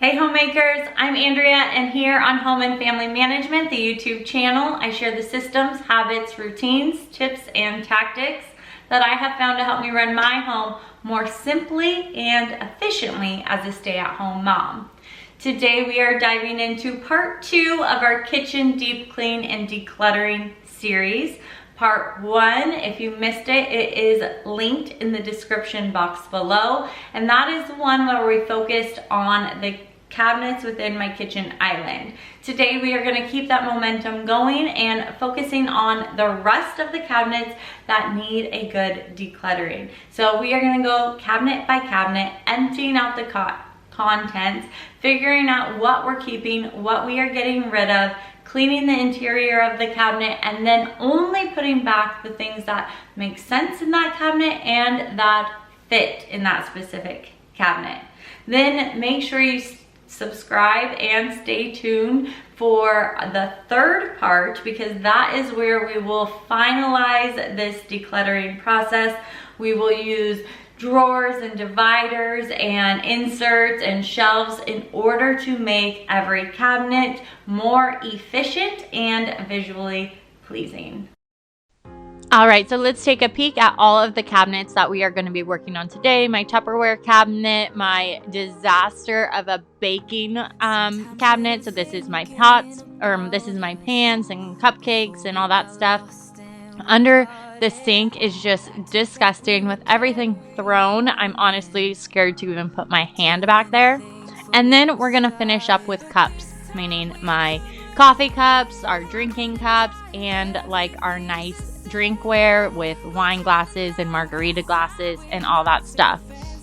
Hey homemakers, I'm Andrea, and here on Home and Family Management, the YouTube channel, I share the systems, habits, routines, tips, and tactics that I have found to help me run my home more simply and efficiently as a stay-at-home mom. Today we are diving into part 2 of our kitchen deep clean and decluttering series. Part 1, if you missed it, it is linked in the description box below, and that is the one where we focused on the cabinets within my kitchen island. Today we are going to keep that momentum going and focusing on the rest of the cabinets that need a good decluttering. So we are going to go cabinet by cabinet, emptying out the contents, figuring out what we're keeping, what we are getting rid of, cleaning the interior of the cabinet, and then only putting back the things that make sense in that cabinet and that fit in that specific cabinet. Then make sure you subscribe and stay tuned for the third part, because that is where we will finalize this decluttering process. We will use drawers and dividers and inserts and shelves in order to make every cabinet more efficient and visually pleasing. All right, so let's take a peek at all of the cabinets that we are going to be working on today. My Tupperware cabinet, my disaster of a baking cabinet. So this is my pots, or this is my pans and cupcakes and all that stuff. Under the sink is just disgusting with everything thrown. I'm honestly scared to even put my hand back there. And then we're going to finish up with cups, meaning my coffee cups, our drinking cups, and like our nice drinkware with wine glasses and margarita glasses and all that stuff.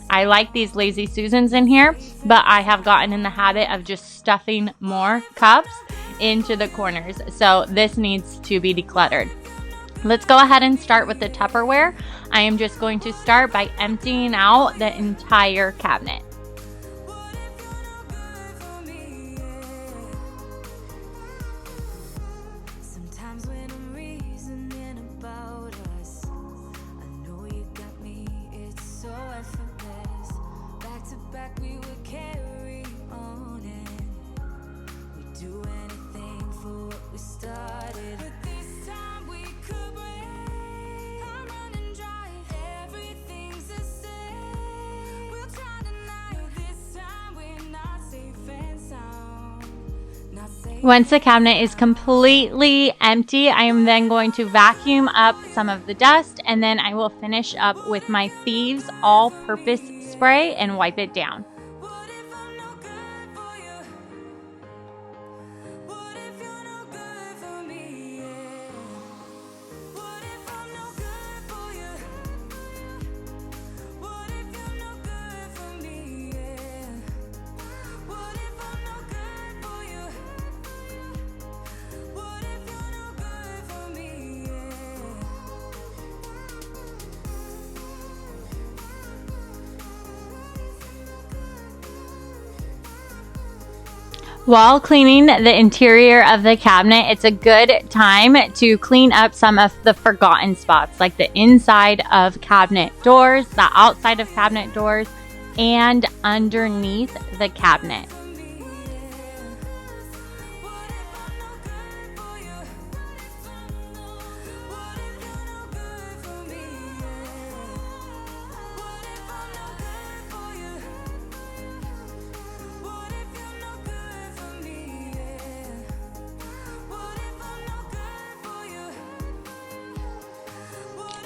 I like these Lazy Susans in here, but I have gotten in the habit of just stuffing more cups into the corners. So this needs to be decluttered. Let's go ahead and start with the Tupperware. I am just going to start by emptying out the entire cabinet. Once the cabinet is completely empty, I am then going to vacuum up some of the dust, and then I will finish up with my Thieves all-purpose spray and wipe it down. While cleaning the interior of the cabinet, it's a good time to clean up some of the forgotten spots, like the inside of cabinet doors, the outside of cabinet doors, and underneath the cabinet.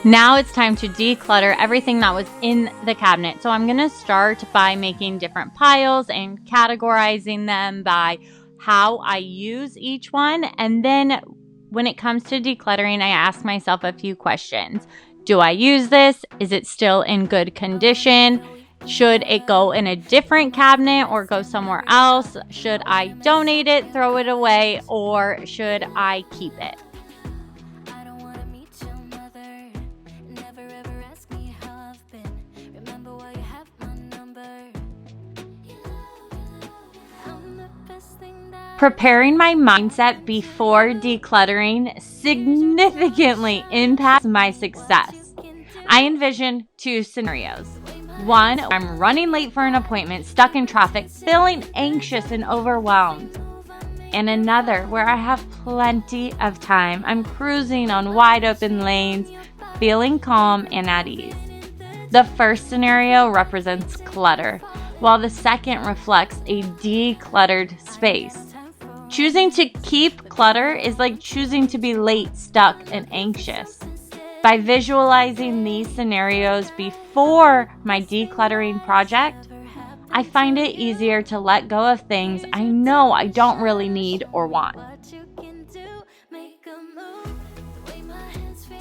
Now it's time to declutter everything that was in the cabinet. So I'm going to start by making different piles and categorizing them by how I use each one. And then when it comes to decluttering, I ask myself a few questions. Do I use this? Is it still in good condition? Should it go in a different cabinet or go somewhere else? Should I donate it, throw it away, or should I keep it? Preparing my mindset before decluttering significantly impacts my success. I envision two scenarios. One, I'm running late for an appointment, stuck in traffic, feeling anxious and overwhelmed. And another where I have plenty of time. I'm cruising on wide open lanes, feeling calm and at ease. The first scenario represents clutter, while the second reflects a decluttered space. Choosing to keep clutter is like choosing to be late, stuck, and anxious. By visualizing these scenarios before my decluttering project, I find it easier to let go of things I know I don't really need or want.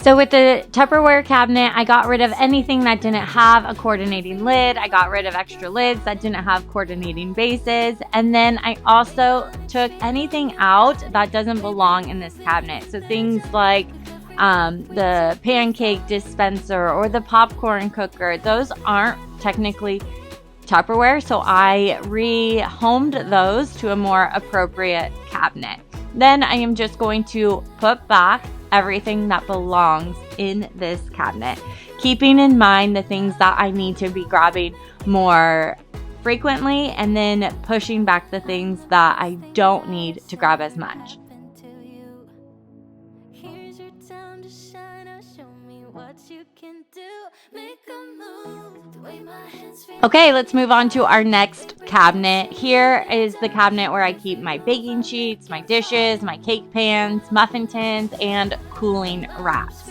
So with the Tupperware cabinet, I got rid of anything that didn't have a coordinating lid. I got rid of extra lids that didn't have coordinating bases. And then I also took anything out that doesn't belong in this cabinet. So things like the pancake dispenser or the popcorn cooker, those aren't technically Tupperware, so I rehomed those to a more appropriate cabinet. Then I am just going to put back everything that belongs in this cabinet, keeping in mind the things that I need to be grabbing more frequently, and then pushing back the things that I don't need to grab as much. Okay, let's move on to our next cabinet. Here is the cabinet where I keep my baking sheets, my dishes, my cake pans, muffin tins, and cooling racks.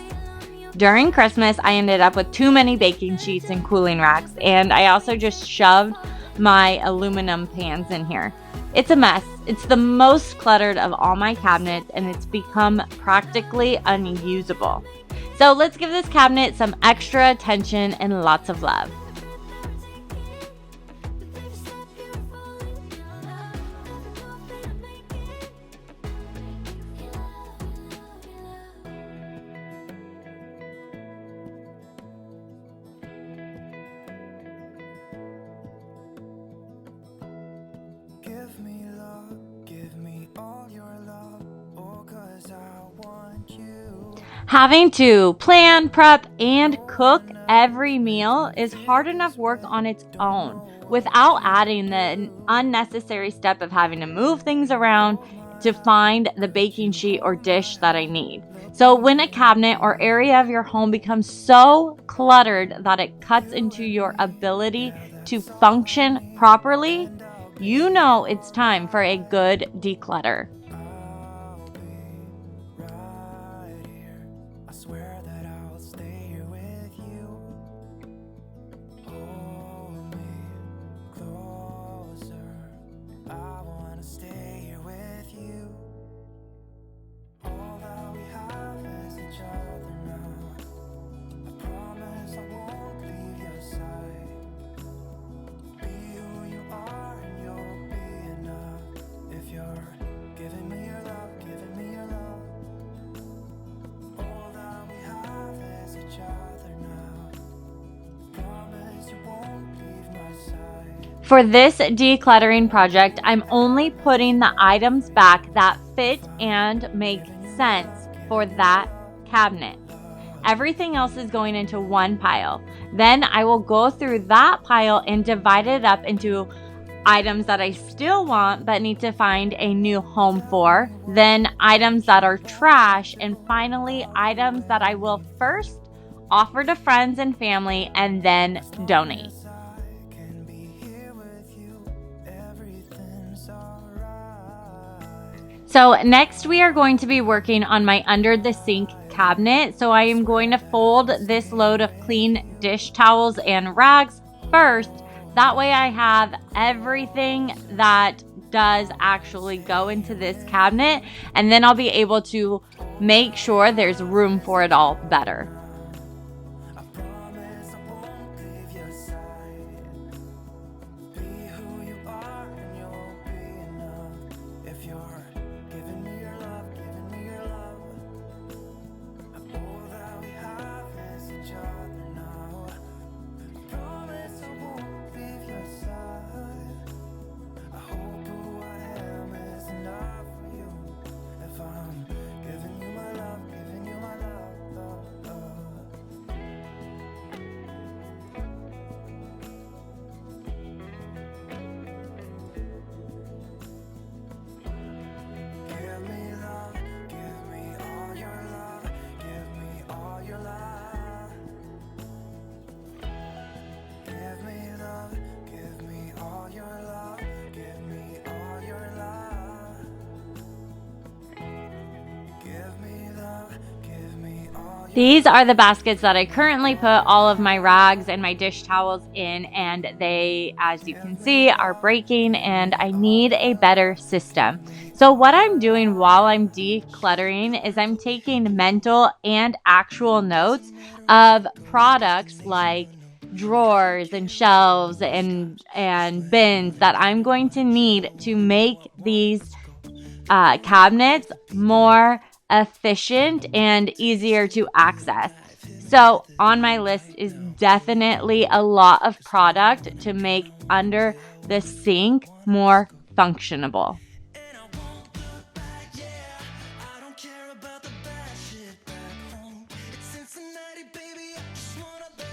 During Christmas, I ended up with too many baking sheets and cooling racks, and I also just shoved my aluminum pans in here. It's a mess. It's the most cluttered of all my cabinets, and it's become practically unusable. So let's give this cabinet some extra attention and lots of love. Having to plan, prep, and cook every meal is hard enough work on its own without adding the unnecessary step of having to move things around to find the baking sheet or dish that I need. So when a cabinet or area of your home becomes so cluttered that it cuts into your ability to function properly, you know it's time for a good declutter. For this decluttering project, I'm only putting the items back that fit and make sense for that cabinet. Everything else is going into one pile. Then I will go through that pile and divide it up into items that I still want but need to find a new home for, then items that are trash, and finally items that I will first offer to friends and family and then donate. So next we are going to be working on my under the sink cabinet. So I am going to fold this load of clean dish towels and rags first. That way I have everything that does actually go into this cabinet, and then I'll be able to make sure there's room for it all better. These are the baskets that I currently put all of my rags and my dish towels in, and they, as you can see, are breaking, and I need a better system. So what I'm doing while I'm decluttering is I'm taking mental and actual notes of products like drawers and shelves and bins that I'm going to need to make these cabinets more efficient and easier to access. So on my list is definitely a lot of product to make under the sink more functionable.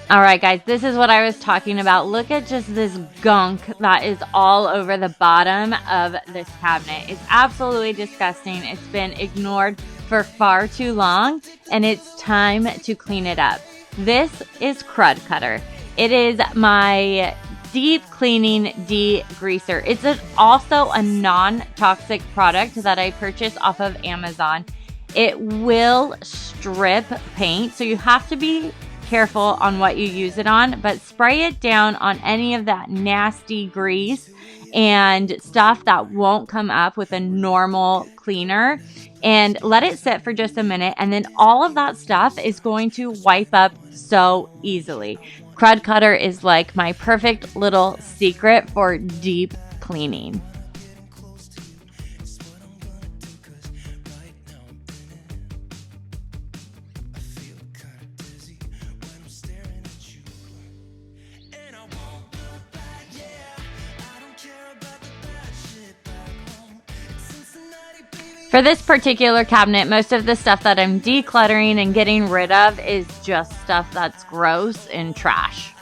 All right, guys, this is what I was talking about. Look at just this gunk that is all over the bottom of this cabinet. It's absolutely disgusting. It's been ignored for far too long, and it's time to clean it up. This is Crud Cutter. It is my deep cleaning degreaser. It's also a non-toxic product that I purchased off of Amazon. It will strip paint, so you have to be careful on what you use it on, but spray it down on any of that nasty grease and stuff that won't come up with a normal cleaner, and let it sit for just a minute, and then all of that stuff is going to wipe up so easily. Crud Cutter is like my perfect little secret for deep cleaning. For this particular cabinet, most of the stuff that I'm decluttering and getting rid of is just stuff that's gross and trash.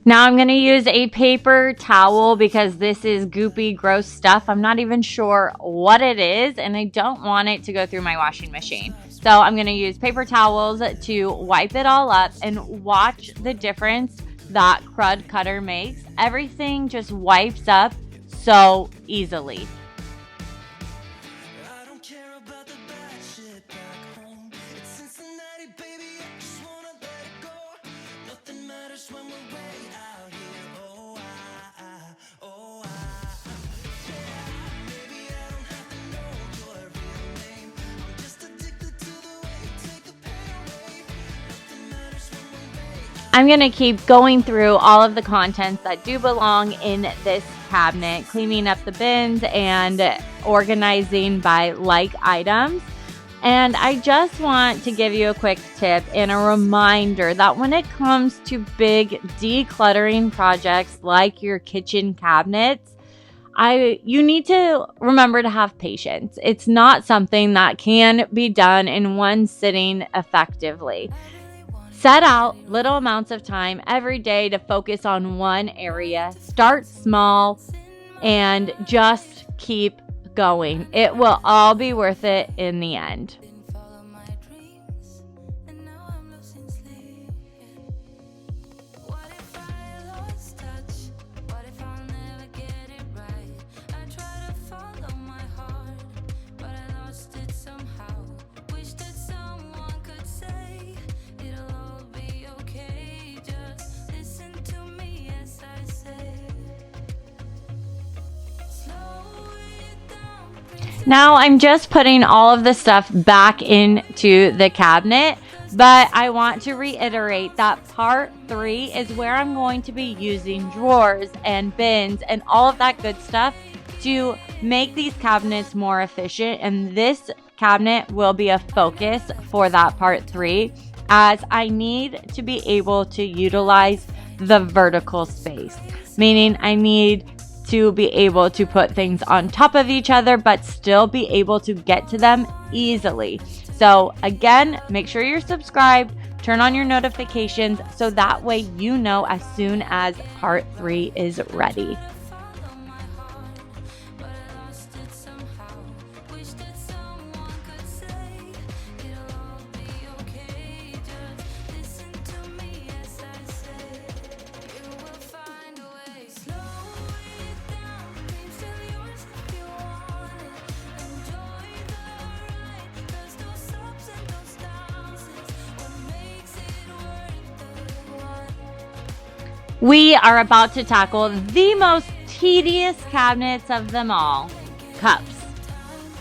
Now I'm going to use a paper towel because this is goopy, gross stuff. I'm not even sure what it is, and I don't want it to go through my washing machine. So I'm going to use paper towels to wipe it all up and watch the difference that Crud Cutter makes. Everything just wipes up so easily. I'm going to keep going through all of the contents that do belong in this cabinet, cleaning up the bins and organizing by like items. And I just want to give you a quick tip and a reminder that when it comes to big decluttering projects like your kitchen cabinets, you need to remember to have patience. It's not something that can be done in one sitting effectively. Set out little amounts of time every day to focus on one area. Start small and just keep going. It will all be worth it in the end. Now I'm just putting all of the stuff back into the cabinet, but I want to reiterate that part 3 is where I'm going to be using drawers and bins and all of that good stuff to make these cabinets more efficient, and this cabinet will be a focus for that part 3, as I need to be able to utilize the vertical space, meaning I need to be able to put things on top of each other but still be able to get to them easily. So again, make sure you're subscribed, turn on your notifications so that way you know as soon as part 3 is ready. We are about to tackle the most tedious cabinets of them all, cups.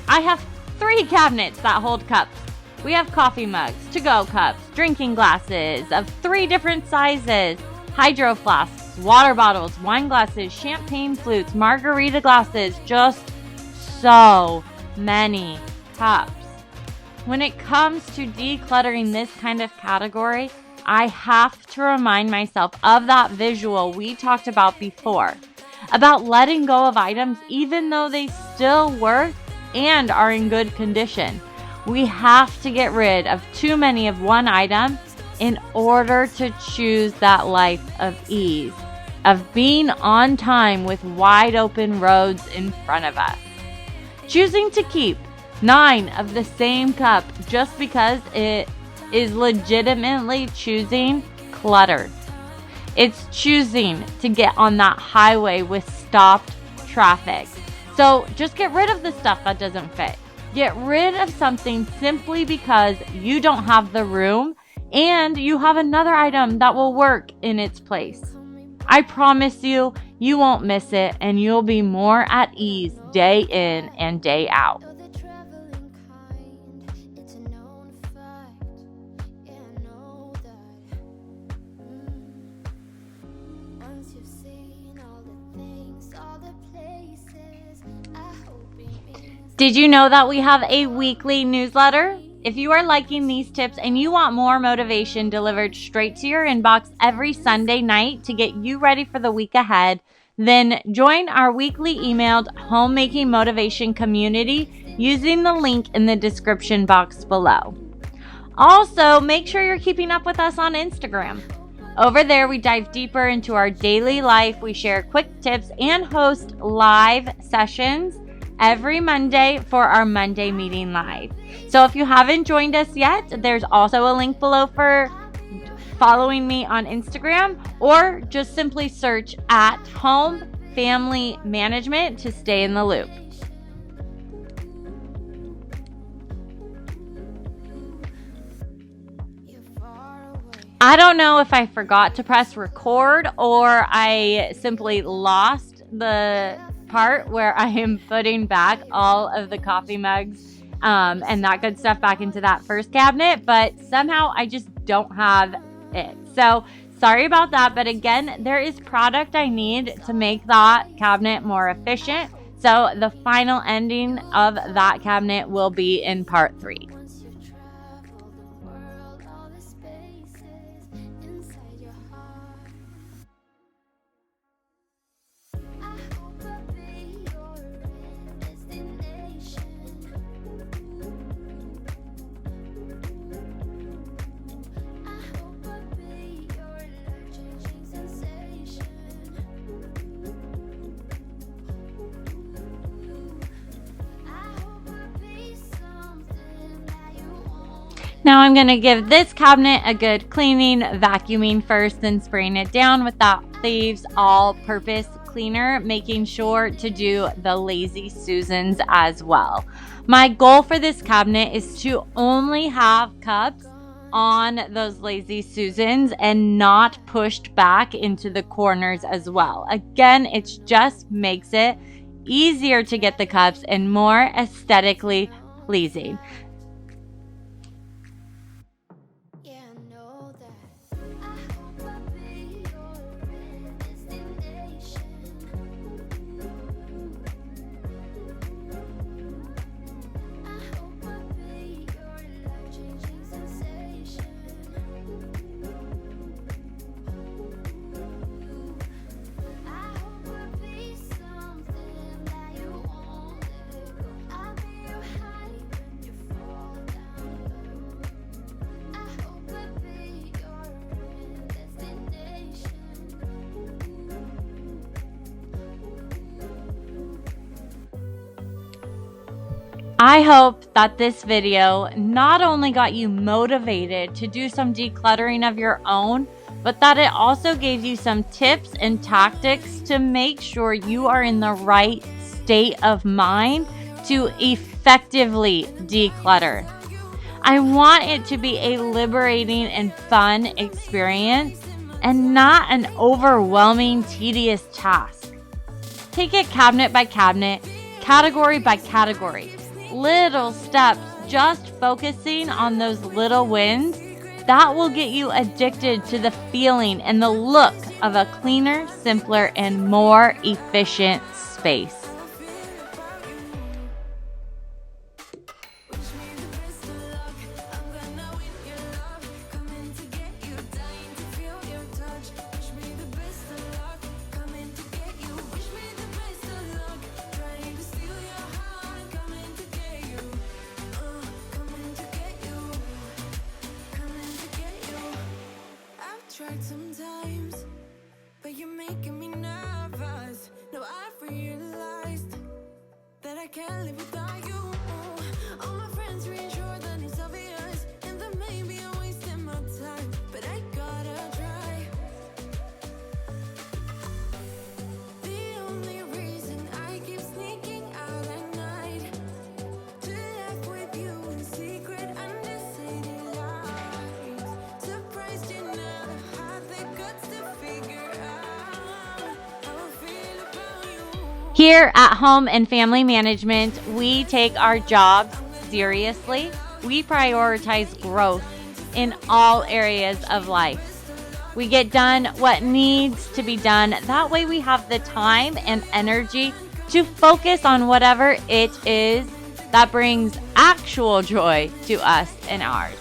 I have 3 cabinets that hold cups. We have coffee mugs, to-go cups, drinking glasses of 3 different sizes, hydro flasks, water bottles, wine glasses, champagne flutes, margarita glasses, just so many cups. When it comes to decluttering this kind of category, I have to remind myself of that visual we talked about before, about letting go of items even though they still work and are in good condition. We have to get rid of too many of one item in order to choose that life of ease, of being on time with wide open roads in front of us. Choosing to keep 9 of the same cup just because it is legitimately choosing clutter. It's choosing to get on that highway with stopped traffic. So just get rid of the stuff that doesn't fit. Get rid of something simply because you don't have the room and you have another item that will work in its place. I promise you, you won't miss it and you'll be more at ease day in and day out. Did you know that we have a weekly newsletter? If you are liking these tips and you want more motivation delivered straight to your inbox every Sunday night to get you ready for the week ahead, then join our weekly emailed homemaking motivation community using the link in the description box below. Also, make sure you're keeping up with us on Instagram. Over there, we dive deeper into our daily life. We share quick tips and host live sessions every Monday for our Monday Meeting Live. So if you haven't joined us yet, there's also a link below for following me on Instagram, or just simply search at Home Family Management to stay in the loop. I don't know if I forgot to press record or I simply lost the part where I am putting back all of the coffee mugs and that good stuff back into that first cabinet, but somehow I just don't have it. So sorry about that, but again, there is product I need to make that cabinet more efficient. So the final ending of that cabinet will be in part 3. Now I'm going to give this cabinet a good cleaning, vacuuming first, then spraying it down with that Thieves all-purpose cleaner, making sure to do the Lazy Susans as well. My goal for this cabinet is to only have cups on those Lazy Susans and not pushed back into the corners as well. Again, it just makes it easier to get the cups and more aesthetically pleasing. I hope that this video not only got you motivated to do some decluttering of your own, but that it also gave you some tips and tactics to make sure you are in the right state of mind to effectively declutter. I want it to be a liberating and fun experience and not an overwhelming, tedious task. Take it cabinet by cabinet, category by category. Little steps, just focusing on those little wins, that will get you addicted to the feeling and the look of a cleaner, simpler, and more efficient space. Sometimes, but you're making me nervous. No, I've realized that I can't live without you. All my friends reassure that it's obvious, and that maybe I'm wasting my time, but I gotta try. The only reason I keep sneaking out at night to laugh with you in secret under city lights. Surprised you never. Here at Home and Family Management, we take our jobs seriously. We prioritize growth in all areas of life. We get done what needs to be done. That way we have the time and energy to focus on whatever it is that brings actual joy to us and ours.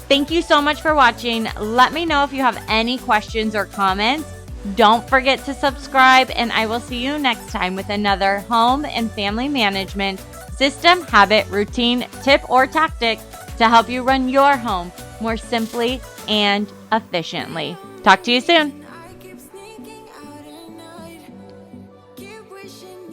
Thank you so much for watching. Let me know if you have any questions or comments. Don't forget to subscribe, and I will see you next time with another home and family management system, habit, routine, tip, or tactic to help you run your home more simply and efficiently. Talk to you soon. I keep sneaking out at night, keep wishing